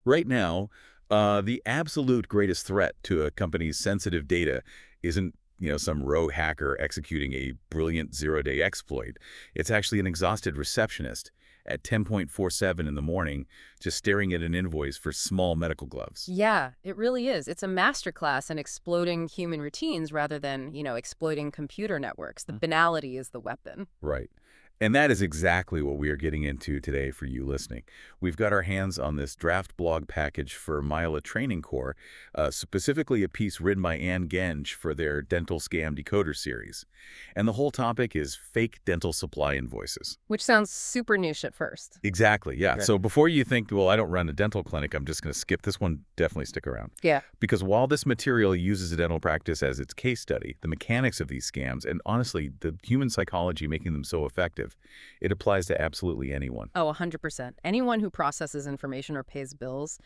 Right now, the absolute greatest threat to a company's sensitive data isn't, some rogue hacker executing a brilliant zero-day exploit. It's actually an exhausted receptionist at 10:47 in the morning, just staring at an invoice for small medical gloves. Yeah, it really is. It's a masterclass in exploding human routines rather than, exploiting computer networks. The banality is the weapon. Right. And that is exactly what we are getting into today for you listening. We've got our hands on this draft blog package for Myla Training Core, specifically a piece written by Ann Genge for their Dental Scam Decoder series. And the whole topic is fake dental supply invoices. Which sounds super niche at first. Exactly, yeah. Right. So before you think, well, I don't run a dental clinic, I'm just going to skip this one, definitely stick around. Yeah. Because while this material uses a dental practice as its case study, the mechanics of these scams, and honestly, the human psychology making them so effective, it applies to absolutely anyone. Oh, 100%. Anyone who processes information or pays bills.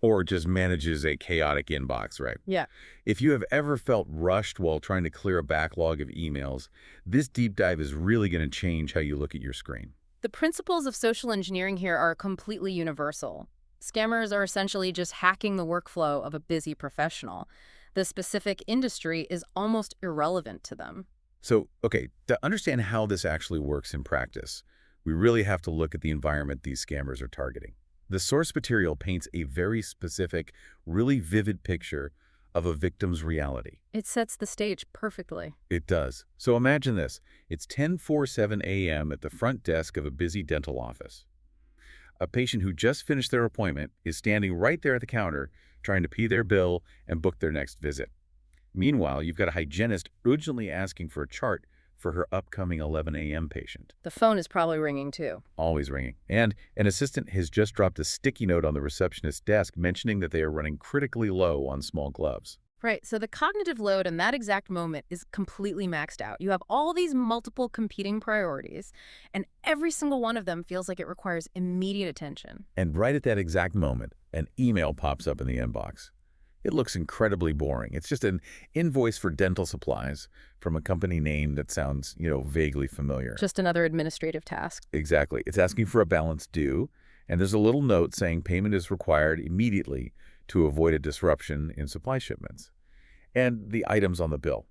Or just manages a chaotic inbox, right? Yeah. If you have ever felt rushed while trying to clear a backlog of emails, this deep dive is really going to change how you look at your screen. The principles of social engineering here are completely universal. Scammers are essentially just hacking the workflow of a busy professional. The specific industry is almost irrelevant to them. So, okay, to understand how this actually works in practice, we really have to look at the environment these scammers are targeting. The source material paints a very specific, really vivid picture of a victim's reality. It sets the stage perfectly. It does. So imagine this. It's 10:47 a.m. at the front desk of a busy dental office. A patient who just finished their appointment is standing right there at the counter trying to pay their bill and book their next visit. Meanwhile, you've got a hygienist urgently asking for a chart for her upcoming 11 a.m. patient. The phone is probably ringing too. Always ringing. And an assistant has just dropped a sticky note on the receptionist's desk mentioning that they are running critically low on small gloves. Right, so the cognitive load in that exact moment is completely maxed out. You have all these multiple competing priorities, and every single one of them feels like it requires immediate attention. And right at that exact moment, an email pops up in the inbox. It looks incredibly boring. It's just an invoice for dental supplies from a company name that sounds, vaguely familiar. Just another administrative task. Exactly. It's asking for a balance due, and there's a little note saying payment is required immediately to avoid a disruption in supply shipments. And the items on the bill.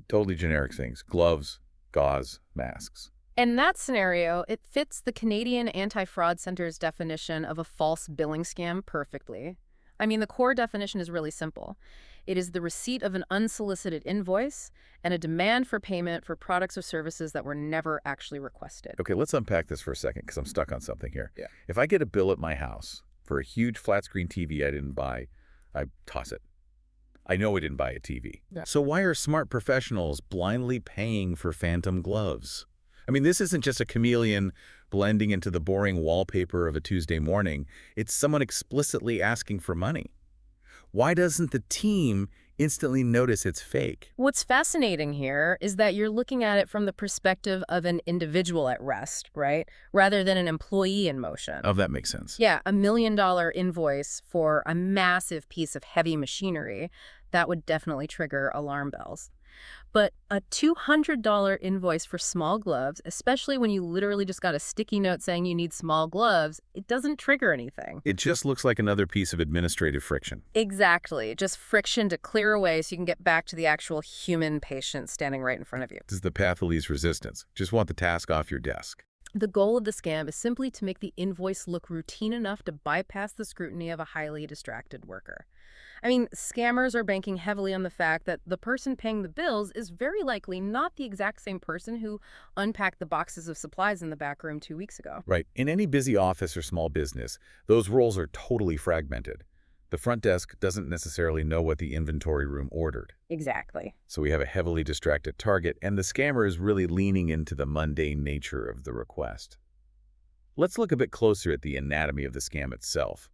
Totally generic things. Gloves, gauze, masks. In that scenario, it fits the Canadian Anti-Fraud Centre's definition of a false billing scam perfectly. I mean, the core definition is really simple. It is the receipt of an unsolicited invoice and a demand for payment for products or services that were never actually requested. Okay, let's unpack this for a second because I'm stuck on something here. Yeah. If I get a bill at my house for a huge flat-screen TV I didn't buy, I toss it. I know I didn't buy a TV. Yeah. So why are smart professionals blindly paying for phantom gloves? I mean, this isn't just a chameleon blending into the boring wallpaper of a Tuesday morning. It's someone explicitly asking for money. Why doesn't the team instantly notice it's fake? What's fascinating here is that you're looking at it from the perspective of an individual at rest, right? Rather than an employee in motion. Oh, that makes sense. Yeah, $1 million invoice for a massive piece of heavy machinery, that would definitely trigger alarm bells. But a $200 invoice for small gloves, especially when you literally just got a sticky note saying you need small gloves, it doesn't trigger anything. It just looks like another piece of administrative friction. Exactly. Just friction to clear away so you can get back to the actual human patient standing right in front of you. This is the path of least resistance. Just want the task off your desk. The goal of the scam is simply to make the invoice look routine enough to bypass the scrutiny of a highly distracted worker. I mean, scammers are banking heavily on the fact that the person paying the bills is very likely not the exact same person who unpacked the boxes of supplies in the back room 2 weeks ago. Right. In any busy office or small business, those roles are totally fragmented. The front desk doesn't necessarily know what the inventory room ordered. Exactly. So we have a heavily distracted target, and the scammer is really leaning into the mundane nature of the request. Let's look a bit closer at the anatomy of the scam itself.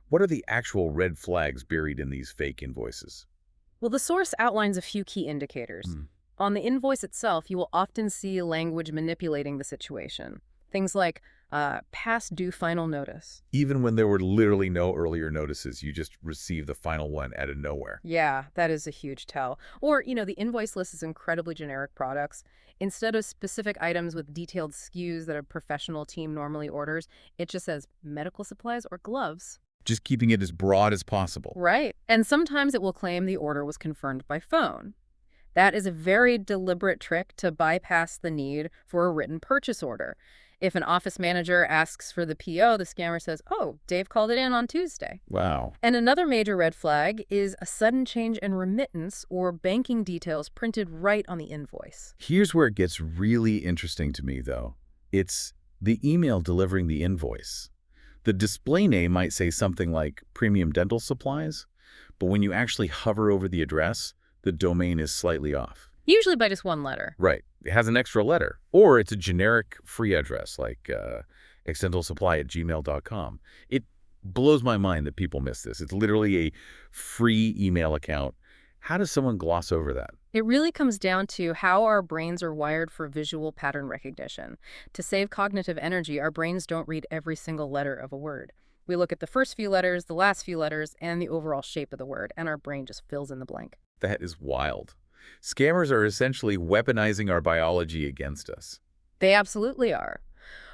What are the actual red flags buried in these fake invoices? Well, the source outlines a few key indicators. On the invoice itself, you will often see language manipulating the situation. Things like past due final notice. Even when there were literally no earlier notices, you just received the final one out of nowhere. Yeah, that is a huge tell. Or, the invoice list is incredibly generic products. Instead of specific items with detailed SKUs that a professional team normally orders, it just says medical supplies or gloves. just keeping it as broad as possible. Right. And sometimes it will claim the order was confirmed by phone. That is a very deliberate trick to bypass the need for a written purchase order. If an office manager asks for the PO, the scammer says, "Oh, Dave called it in on Tuesday." Wow. And another major red flag is a sudden change in remittance or banking details printed right on the invoice. Here's where it gets really interesting to me, though. It's the email delivering the invoice. The display name might say something like premium dental supplies, but when you actually hover over the address, the domain is slightly off. Usually by just one letter. Right. It has an extra letter. Or it's a generic free address like exdentalsupply@gmail.com. It blows my mind that people miss this. It's literally a free email account. How does someone gloss over that? It really comes down to how our brains are wired for visual pattern recognition. To save cognitive energy, our brains don't read every single letter of a word. We look at the first few letters, the last few letters, and the overall shape of the word, and our brain just fills in the blank. That is wild. Scammers are essentially weaponizing our biology against us. They absolutely are.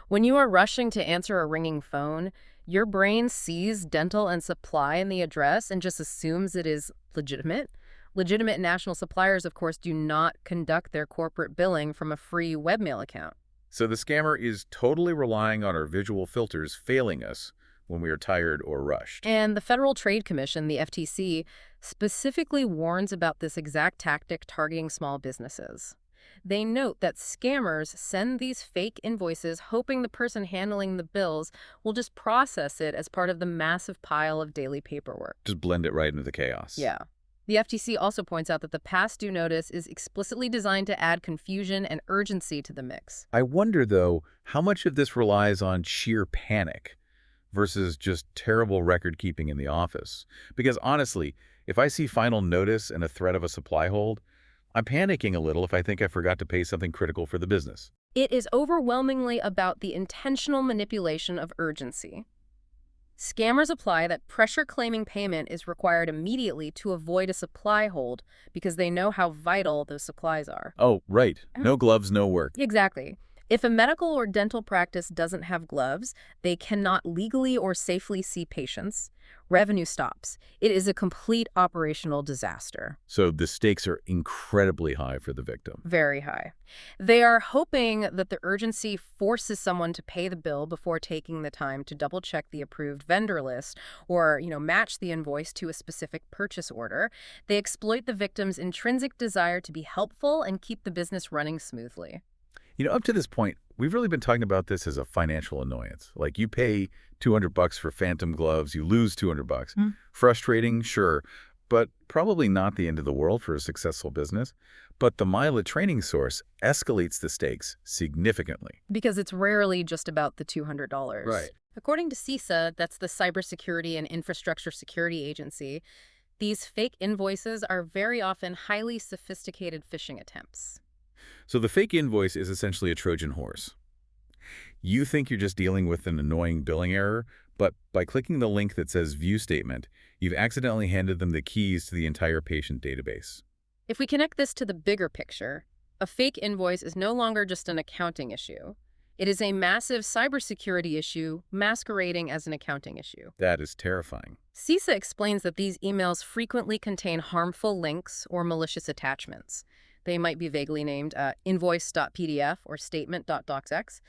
When you are rushing to answer a ringing phone, your brain sees dental and supply in the address and just assumes it is legitimate. Legitimate national suppliers, of course, do not conduct their corporate billing from a free webmail account. So the scammer is totally relying on our visual filters failing us when we are tired or rushed. And the Federal Trade Commission, the FTC, specifically warns about this exact tactic targeting small businesses. They note that scammers send these fake invoices hoping the person handling the bills will just process it as part of the massive pile of daily paperwork. Just blend it right into the chaos. Yeah. The FTC also points out that the past due notice is explicitly designed to add confusion and urgency to the mix. I wonder, though, how much of this relies on sheer panic versus just terrible record keeping in the office. Because honestly, if I see final notice and a threat of a supply hold, I'm panicking a little if I think I forgot to pay something critical for the business. It is overwhelmingly about the intentional manipulation of urgency. Scammers apply that pressure claiming payment is required immediately to avoid a supply hold because they know how vital those supplies are. Oh, right. No gloves, no work. Exactly. If a medical or dental practice doesn't have gloves, they cannot legally or safely see patients. Revenue stops. It is a complete operational disaster. So the stakes are incredibly high for the victim. Very high. They are hoping that the urgency forces someone to pay the bill before taking the time to double-check the approved vendor list or, match the invoice to a specific purchase order. They exploit the victim's intrinsic desire to be helpful and keep the business running smoothly. Up to this point, we've really been talking about this as a financial annoyance. Like you pay $200 for phantom gloves, you lose $200. Frustrating, sure, but probably not the end of the world for a successful business. But the Myla training source escalates the stakes significantly. Because it's rarely just about the $200. Right. According to CISA, that's the Cybersecurity and Infrastructure Security Agency, these fake invoices are very often highly sophisticated phishing attempts. So the fake invoice is essentially a Trojan horse. You think you're just dealing with an annoying billing error, but by clicking the link that says View Statement, you've accidentally handed them the keys to the entire patient database. If we connect this to the bigger picture, a fake invoice is no longer just an accounting issue. It is a massive cybersecurity issue masquerading as an accounting issue. That is terrifying. CISA explains that these emails frequently contain harmful links or malicious attachments. They might be vaguely named invoice.pdf or statement.docx.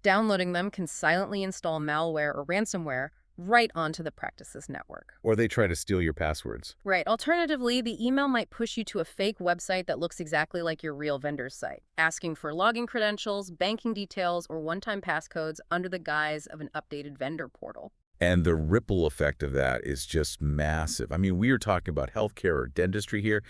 Downloading them can silently install malware or ransomware right onto the practice's network. Or they try to steal your passwords. Right. Alternatively, the email might push you to a fake website that looks exactly like your real vendor's site, asking for login credentials, banking details, or one-time passcodes under the guise of an updated vendor portal. And the ripple effect of that is just massive. I mean, we are talking about healthcare or dentistry here.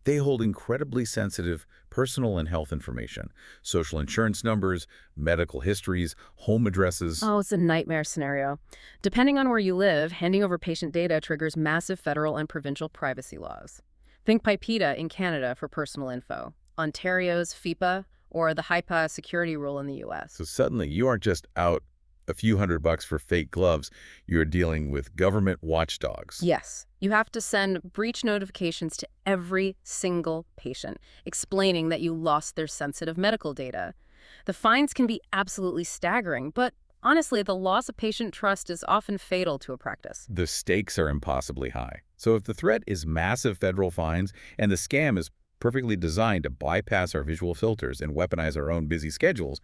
They hold incredibly sensitive personal and health information, social insurance numbers, medical histories, home addresses. Oh, it's a nightmare scenario. Depending on where you live, handing over patient data triggers massive federal and provincial privacy laws. Think PIPEDA in Canada for personal info, Ontario's FIPA, or the HIPAA security rule in the U.S. So suddenly you aren't just out a few $100 for fake gloves, you're dealing with government watchdogs. Yes. You have to send breach notifications to every single patient, explaining that you lost their sensitive medical data. The fines can be absolutely staggering, but Honestly, the loss of patient trust is often fatal to a practice. The stakes are impossibly high. So if the threat is massive federal fines and the scam is perfectly designed to bypass our visual filters and weaponize our own busy schedules,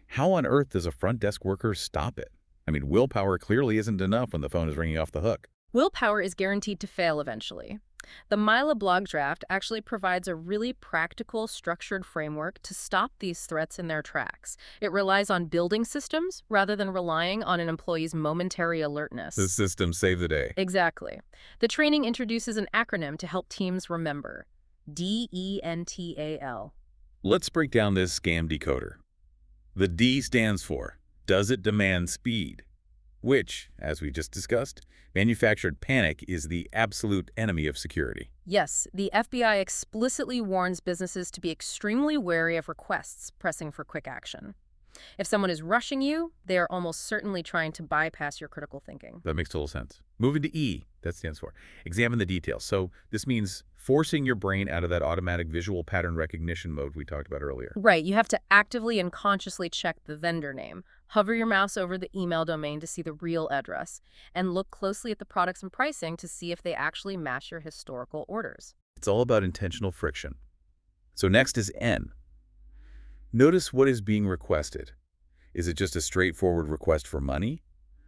how on earth does a front desk worker stop it? I mean, willpower clearly isn't enough when the phone is ringing off the hook. Willpower is guaranteed to fail eventually. The Myla blog draft actually provides a really practical, structured framework to stop these threats in their tracks. It relies on building systems rather than relying on an employee's momentary alertness. The system saved the day. Exactly. The training introduces an acronym to help teams remember. DENTAL. Let's break down this scam decoder. The D stands for, does it demand speed? Which, as we just discussed, manufactured panic is the absolute enemy of security. Yes, the FBI explicitly warns businesses to be extremely wary of requests pressing for quick action. If someone is rushing you, they are almost certainly trying to bypass your critical thinking. That makes total sense. Moving to E, that stands for examine the details. So this means forcing your brain out of that automatic visual pattern recognition mode we talked about earlier. Right, you have to actively and consciously check the vendor name, hover your mouse over the email domain to see the real address, and look closely at the products and pricing to see if they actually match your historical orders. It's all about intentional friction. So next is N. Notice what is being requested. Is it just a straightforward request for money?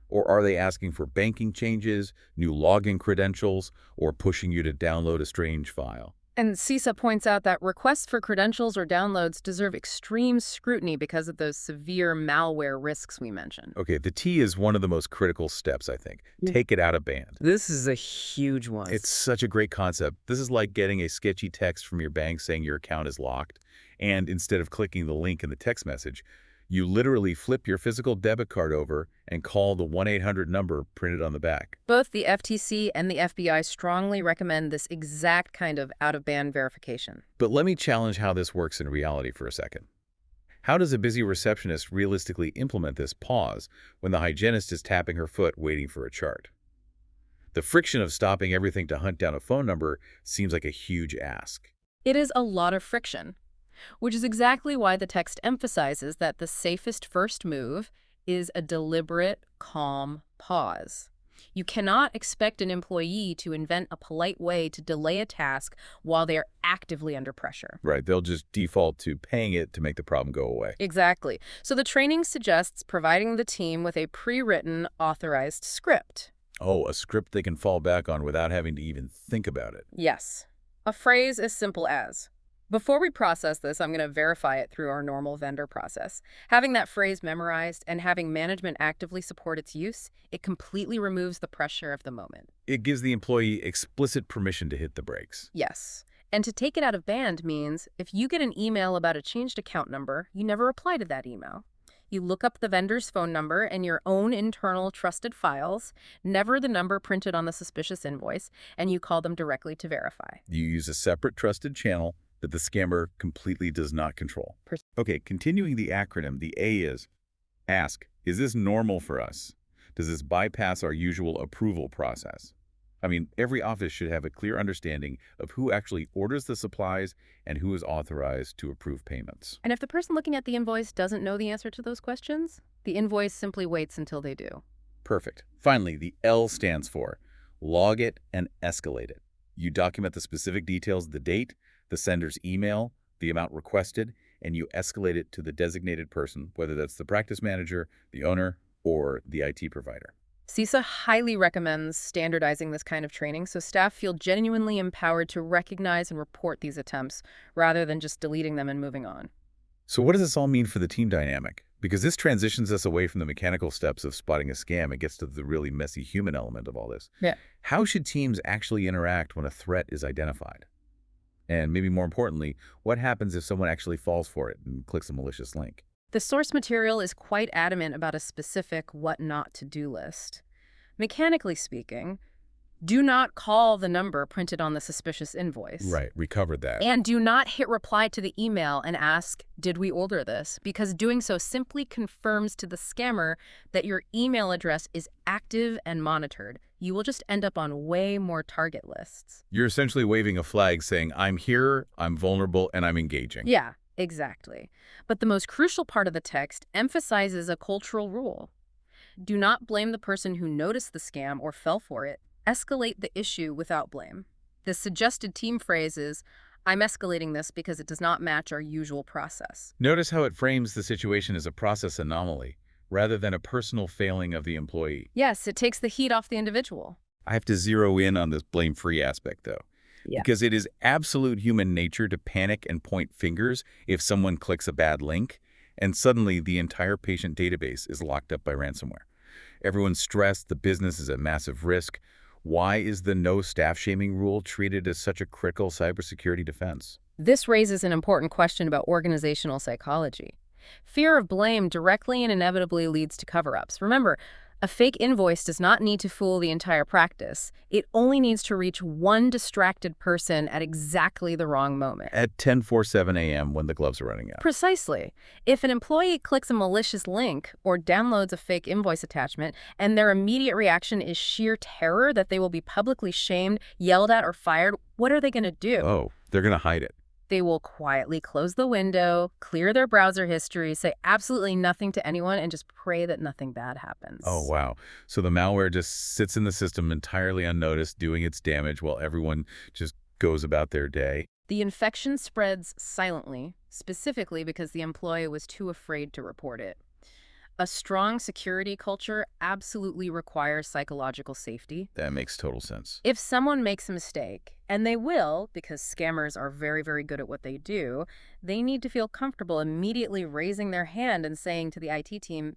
Or are they asking for banking changes, new login credentials, or pushing you to download a strange file? And CISA points out that requests for credentials or downloads deserve extreme scrutiny because of those severe malware risks we mentioned. Okay, the T is one of the most critical steps, I think. Take it out of band. This is a huge one. It's such a great concept. This is like getting a sketchy text from your bank saying your account is locked, and instead of clicking the link in the text message, you literally flip your physical debit card over and call the 1-800 number printed on the back. Both the FTC and the FBI strongly recommend this exact kind of out-of-band verification. But let me challenge how this works in reality for a second. How does a busy receptionist realistically implement this pause when the hygienist is tapping her foot waiting for a chart? The friction of stopping everything to hunt down a phone number seems like a huge ask. It is a lot of friction, which is exactly why the text emphasizes that the safest first move is a deliberate, calm pause. You cannot expect an employee to invent a polite way to delay a task while they are actively under pressure. Right, they'll just default to paying it to make the problem go away. Exactly. So the training suggests providing the team with a pre-written, authorized script. Oh, a script they can fall back on without having to even think about it. Yes. A phrase as simple as, before we process this, I'm going to verify it through our normal vendor process. Having that phrase memorized and having management actively support its use, it completely removes the pressure of the moment. It gives the employee explicit permission to hit the brakes. Yes. And to take it out of band means if you get an email about a changed account number, you never reply to that email. You look up the vendor's phone number in your own internal trusted files, never the number printed on the suspicious invoice, and you call them directly to verify. You use a separate trusted channel that the scammer completely does not control. Okay, continuing the acronym, the A is ask, is this normal for us? Does this bypass our usual approval process? I mean, every office should have a clear understanding of who actually orders the supplies and who is authorized to approve payments. And if the person looking at the invoice doesn't know the answer to those questions, the invoice simply waits until they do. Perfect. Finally, the L stands for log it and escalate it. You document the specific details, the date, the sender's email, the amount requested, and you escalate it to the designated person, whether that's the practice manager, the owner, or the IT provider. CISA highly recommends standardizing this kind of training so staff feel genuinely empowered to recognize and report these attempts rather than just deleting them and moving on. So what does this all mean for the team dynamic? Because this transitions us away from the mechanical steps of spotting a scam and gets to the really messy human element of all this. Yeah. How should teams actually interact when a threat is identified? And maybe more importantly, what happens if someone actually falls for it and clicks a malicious link? The source material is quite adamant about a specific what not to do list. Mechanically speaking, do not call the number printed on the suspicious invoice. Right, we covered that. And do not hit reply to the email and ask, did we order this? Because doing so simply confirms to the scammer that your email address is active and monitored. You will just end up on way more target lists. You're essentially waving a flag saying, I'm here, I'm vulnerable, and I'm engaging. Yeah, exactly. But the most crucial part of the text emphasizes a cultural rule. Do not blame the person who noticed the scam or fell for it. Escalate the issue without blame. The suggested team phrase is, I'm escalating this because it does not match our usual process. Notice how it frames the situation as a process anomaly, rather than a personal failing of the employee. Yes, it takes the heat off the individual. I have to zero in on this blame-free aspect, though, Yeah. because it is absolute human nature to panic and point fingers if someone clicks a bad link, and suddenly the entire patient database is locked up by ransomware. Everyone's stressed, the business is at massive risk. Why is the no staff shaming rule treated as such a critical cybersecurity defense? This raises an important question about organizational psychology. Fear of blame directly and inevitably leads to cover-ups. Remember, a fake invoice does not need to fool the entire practice. It only needs to reach one distracted person at exactly the wrong moment. At 10:47 a.m. when the gloves are running out. Precisely. If an employee clicks a malicious link or downloads a fake invoice attachment and their immediate reaction is sheer terror that they will be publicly shamed, yelled at, or fired, what are they going to do? Oh, they're going to hide it. They will quietly close the window, clear their browser history, say absolutely nothing to anyone, and just pray that nothing bad happens. Oh, wow. So the malware just sits in the system entirely unnoticed, doing its damage while everyone just goes about their day. The infection spreads silently, specifically because the employee was too afraid to report it. A strong security culture absolutely requires psychological safety. That makes total sense. If someone makes a mistake, and they will, because scammers are very, very good at what they do, they need to feel comfortable immediately raising their hand and saying to the IT team,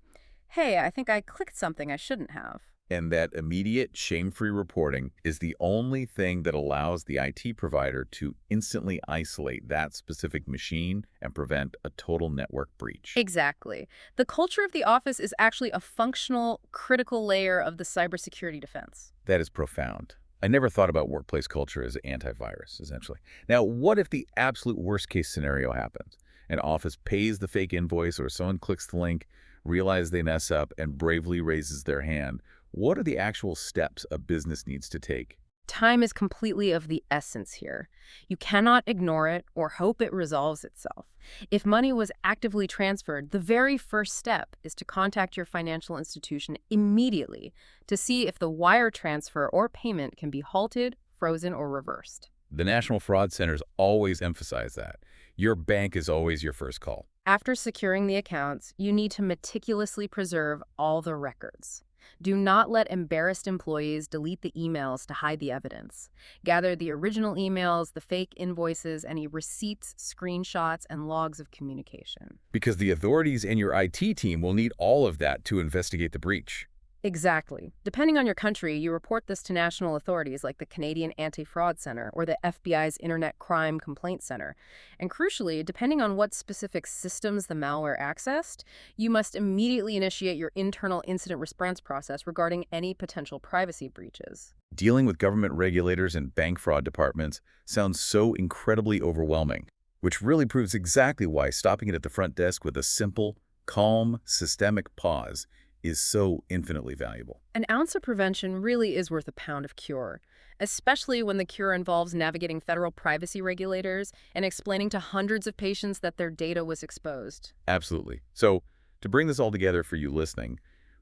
hey, I think I clicked something I shouldn't have. And that immediate, shame-free reporting is the only thing that allows the IT provider to instantly isolate that specific machine and prevent a total network breach. Exactly. The culture of the office is actually a functional, critical layer of the cybersecurity defense. That is profound. I never thought about workplace culture as antivirus, essentially. Now, what if the absolute worst-case scenario happens? An office pays the fake invoice or someone clicks the link, realizes they mess up, and bravely raises their hand. What are the actual steps a business needs to take? Time is completely of the essence here. You cannot ignore it or hope it resolves itself. If money was actively transferred, the very first step is to contact your financial institution immediately to see if the wire transfer or payment can be halted, frozen, or reversed. The National Fraud Centers always emphasize that. Your bank is always your first call. After securing the accounts, you need to meticulously preserve all the records. Do not let embarrassed employees delete the emails to hide the evidence. Gather the original emails, the fake invoices, any receipts, screenshots, and logs of communication. Because the authorities and your IT team will need all of that to investigate the breach. Exactly. Depending on your country, you report this to national authorities like the Canadian Anti-Fraud Center or the FBI's Internet Crime Complaint Center. And crucially, depending on what specific systems the malware accessed, you must immediately initiate your internal incident response process regarding any potential privacy breaches. Dealing with government regulators and bank fraud departments sounds so incredibly overwhelming, which really proves exactly why stopping it at the front desk with a simple, calm, systemic pause is so infinitely valuable. An ounce of prevention really is worth a pound of cure, especially when the cure involves navigating federal privacy regulators and explaining to hundreds of patients that their data was exposed. Absolutely. So, to bring this all together for you listening,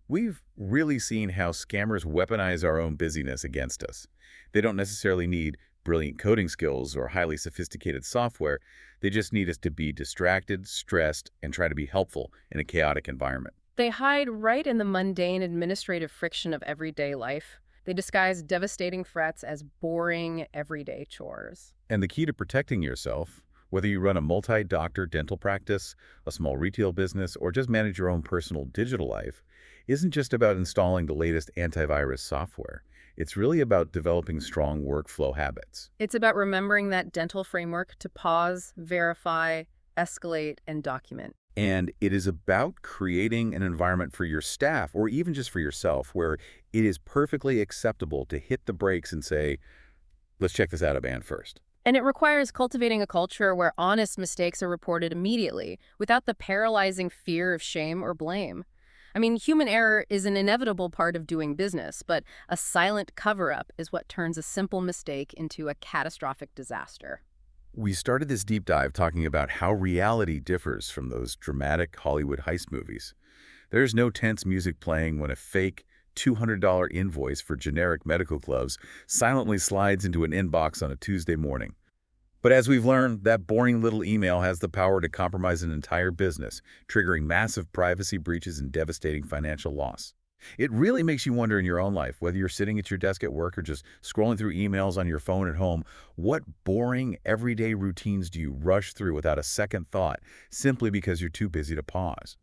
we've really seen how scammers weaponize our own busyness against us. They don't necessarily need brilliant coding skills or highly sophisticated software. They just need us to be distracted, stressed, and try to be helpful in a chaotic environment. They hide right in the mundane administrative friction of everyday life. They disguise devastating threats as boring, everyday chores. And the key to protecting yourself, whether you run a multi-doctor dental practice, a small retail business, or just manage your own personal digital life, isn't just about installing the latest antivirus software. It's really about developing strong workflow habits. It's about remembering that dental framework to pause, verify, escalate, and document. And it is about creating an environment for your staff, or even just for yourself, where it is perfectly acceptable to hit the brakes and say, let's check this out a band first. And it requires cultivating a culture where honest mistakes are reported immediately, without the paralyzing fear of shame or blame. I mean, human error is an inevitable part of doing business, but a silent cover-up is what turns a simple mistake into a catastrophic disaster. We started this deep dive talking about how reality differs from those dramatic Hollywood heist movies. There's no tense music playing when a fake $200 invoice for generic medical gloves silently slides into an inbox on a Tuesday morning. But as we've learned, that boring little email has the power to compromise an entire business, triggering massive privacy breaches and devastating financial loss. It really makes you wonder in your own life, whether you're sitting at your desk at work or just scrolling through emails on your phone at home, what boring, everyday routines do you rush through without a second thought, simply because you're too busy to pause?